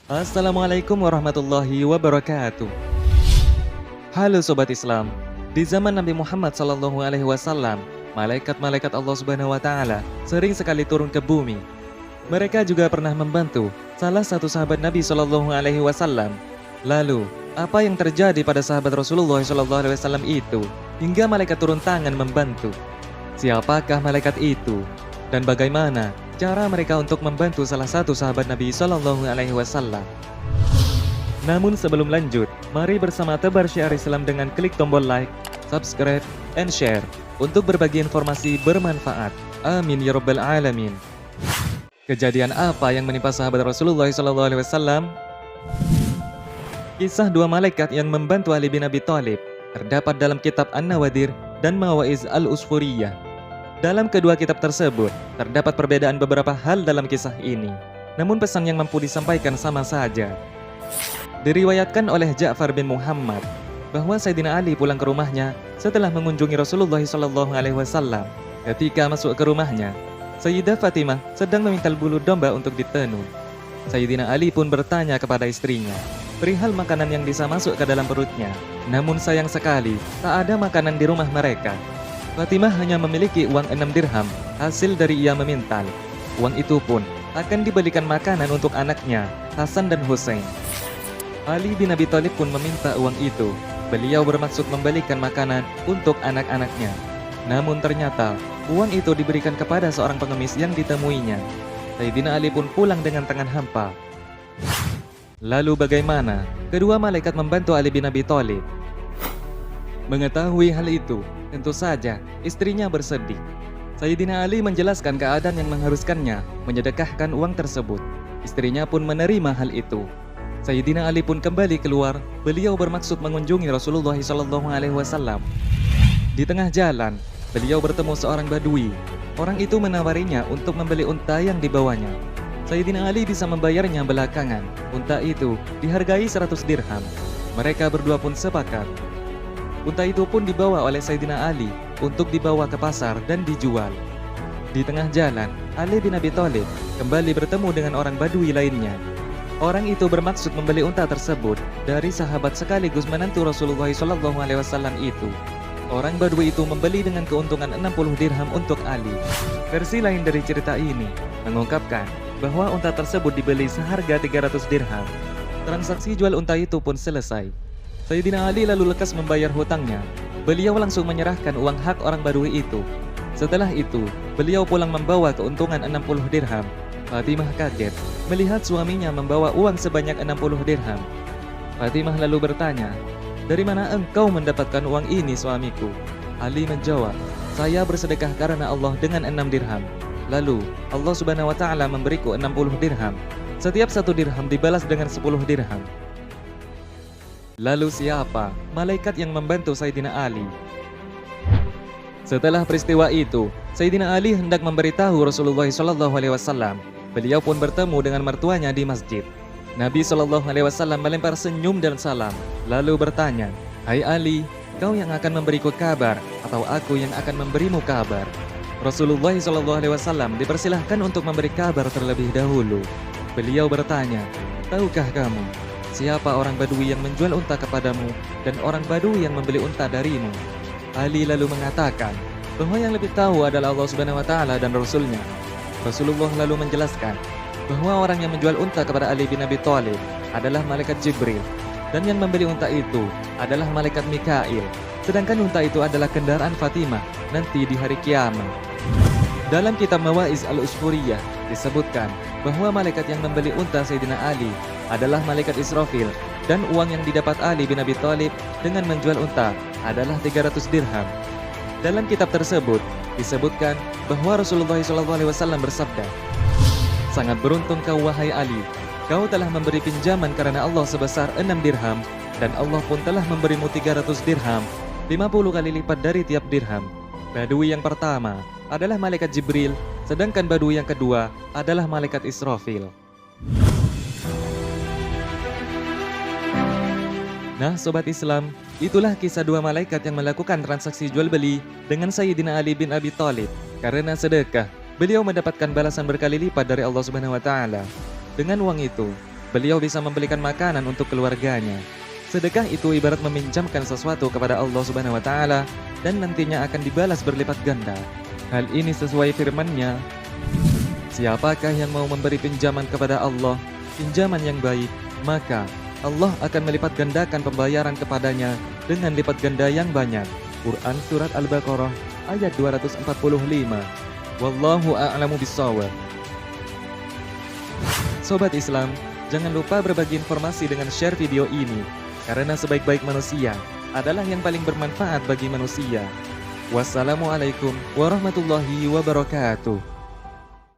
Assalamualaikum warahmatullahi wabarakatuh. Halo Sobat Islam. Di zaman Nabi Muhammad SAW, malaikat-malaikat Allah Subhanahu wa Ta'ala sering sekali turun ke bumi. Mereka juga pernah membantu salah satu sahabat Nabi SAW. Lalu, apa yang terjadi pada sahabat Rasulullah SAW itu hingga malaikat turun tangan membantu? Siapakah malaikat itu? Dan bagaimana cara mereka untuk membantu salah satu sahabat Nabi SAW? Namun sebelum lanjut, mari bersama tebar syiar Islam dengan klik tombol like, subscribe, and share untuk berbagi informasi bermanfaat. Amin ya rabbal alamin. Kejadian apa yang menimpa sahabat Rasulullah SAW? Kisah dua malaikat yang membantu Ali bin Abi Thalib terdapat dalam kitab An-Nawadir dan Mawaiz al-Usfuriyah. Dalam kedua kitab tersebut, terdapat perbedaan beberapa hal dalam kisah ini. Namun pesan yang mampu disampaikan sama saja. Diriwayatkan oleh Ja'far bin Muhammad bahwa Sayyidina Ali pulang ke rumahnya setelah mengunjungi Rasulullah SAW. Ketika masuk ke rumahnya, Sayyidah Fatimah sedang memintal bulu domba untuk ditenun. Sayyidina Ali pun bertanya kepada istrinya perihal makanan yang bisa masuk ke dalam perutnya. Namun sayang sekali, tak ada makanan di rumah mereka. Fatimah hanya memiliki uang 6 dirham hasil dari ia memintal. Uang itu pun akan dibelikan makanan untuk anaknya, Hasan dan Hussein. Ali bin Abi Thalib pun meminta uang itu. Beliau bermaksud membelikan makanan untuk anak-anaknya. Namun ternyata uang itu diberikan kepada seorang pengemis yang ditemuinya. Sayyidina Ali pun pulang dengan tangan hampa. Lalu bagaimana kedua malaikat membantu Ali bin Abi Thalib? Mengetahui hal itu, tentu saja istrinya bersedih. Sayyidina Ali menjelaskan keadaan yang mengharuskannya menyedekahkan uang tersebut. Istrinya pun menerima hal itu. Sayyidina Ali pun kembali keluar. Beliau bermaksud mengunjungi Rasulullah SAW. Di tengah jalan, beliau bertemu seorang badui. Orang itu menawarinya untuk membeli unta yang dibawanya. Sayyidina Ali bisa membayarnya belakangan. Unta itu dihargai 100 dirham. Mereka berdua pun sepakat. Unta itu pun dibawa oleh Sayyidina Ali untuk dibawa ke pasar dan dijual. Di tengah jalan, Ali bin Abi Thalib kembali bertemu dengan orang badui lainnya. Orang itu bermaksud membeli unta tersebut dari sahabat sekaligus menantu Rasulullah SAW itu. Orang badui itu membeli dengan keuntungan 60 dirham untuk Ali. Versi lain dari cerita ini mengungkapkan bahwa unta tersebut dibeli seharga 300 dirham. Transaksi jual unta itu pun selesai. Sayyidina Ali lalu lekas membayar hutangnya. Beliau langsung menyerahkan uang hak orang badui itu. Setelah itu, beliau pulang membawa keuntungan 60 dirham. Fatimah kaget melihat suaminya membawa uang sebanyak 60 dirham. Fatimah lalu bertanya, "Dari mana engkau mendapatkan uang ini, suamiku?" Ali menjawab, "Saya bersedekah karena Allah dengan 6 dirham. Lalu Allah Subhanahu wa Ta'ala memberiku 60 dirham. Setiap 1 dirham dibalas dengan 10 dirham." Lalu siapa malaikat yang membantu Sayyidina Ali? Setelah peristiwa itu, Sayyidina Ali hendak memberitahu Rasulullah SAW. Beliau pun bertemu dengan mertuanya di masjid. Nabi SAW melempar senyum dan salam, lalu bertanya, "Hai Ali, kau yang akan memberiku kabar atau aku yang akan memberimu kabar?" Rasulullah SAW dipersilahkan untuk memberi kabar terlebih dahulu. Beliau bertanya, "Tahukah kamu siapa orang badui yang menjual unta kepadamu dan orang badui yang membeli unta darimu?" Ali lalu mengatakan bahwa yang lebih tahu adalah Allah Subhanahu wa Ta'ala dan Rasulnya. Rasulullah lalu menjelaskan bahwa orang yang menjual unta kepada Ali bin Abi Thalib adalah malaikat Jibril, dan yang membeli unta itu adalah malaikat Mikail. Sedangkan unta itu adalah kendaraan Fatimah nanti di hari kiamat. Dalam kitab Mawaiz al-Usfuriyah disebutkan bahwa malaikat yang membeli unta Sayyidina Ali adalah malaikat Israfil, dan uang yang didapat Ali bin Abi Thalib dengan menjual unta adalah 300 dirham. Dalam kitab tersebut disebutkan bahwa Rasulullah SAW bersabda, "Sangat beruntung kau wahai Ali, kau telah memberi pinjaman karena Allah sebesar 6 dirham, dan Allah pun telah memberimu 300 dirham, 50 kali lipat dari tiap dirham." Badui yang pertama adalah malaikat Jibril, sedangkan badui yang kedua adalah malaikat Israfil. Nah Sobat Islam, itulah kisah dua malaikat yang melakukan transaksi jual beli dengan Sayyidina Ali bin Abi Thalib. Karena sedekah, beliau mendapatkan balasan berkali lipat dari Allah Subhanahu wa Ta'ala. Dengan uang itu, beliau bisa membelikan makanan untuk keluarganya. Sedekah itu ibarat meminjamkan sesuatu kepada Allah Subhanahu wa taala dan nantinya akan dibalas berlipat ganda. Hal ini sesuai firman-Nya, siapakah yang mau memberi pinjaman kepada Allah, pinjaman yang baik, maka Allah akan melipat gandakan pembayaran kepadanya dengan lipat ganda yang banyak. Quran Surat Al-Baqarah ayat 245. Wallahu a'lamu bissawab. Sobat Islam, jangan lupa berbagi informasi dengan share video ini, karena sebaik-baik manusia adalah yang paling bermanfaat bagi manusia. Wassalamualaikum warahmatullahi wabarakatuh.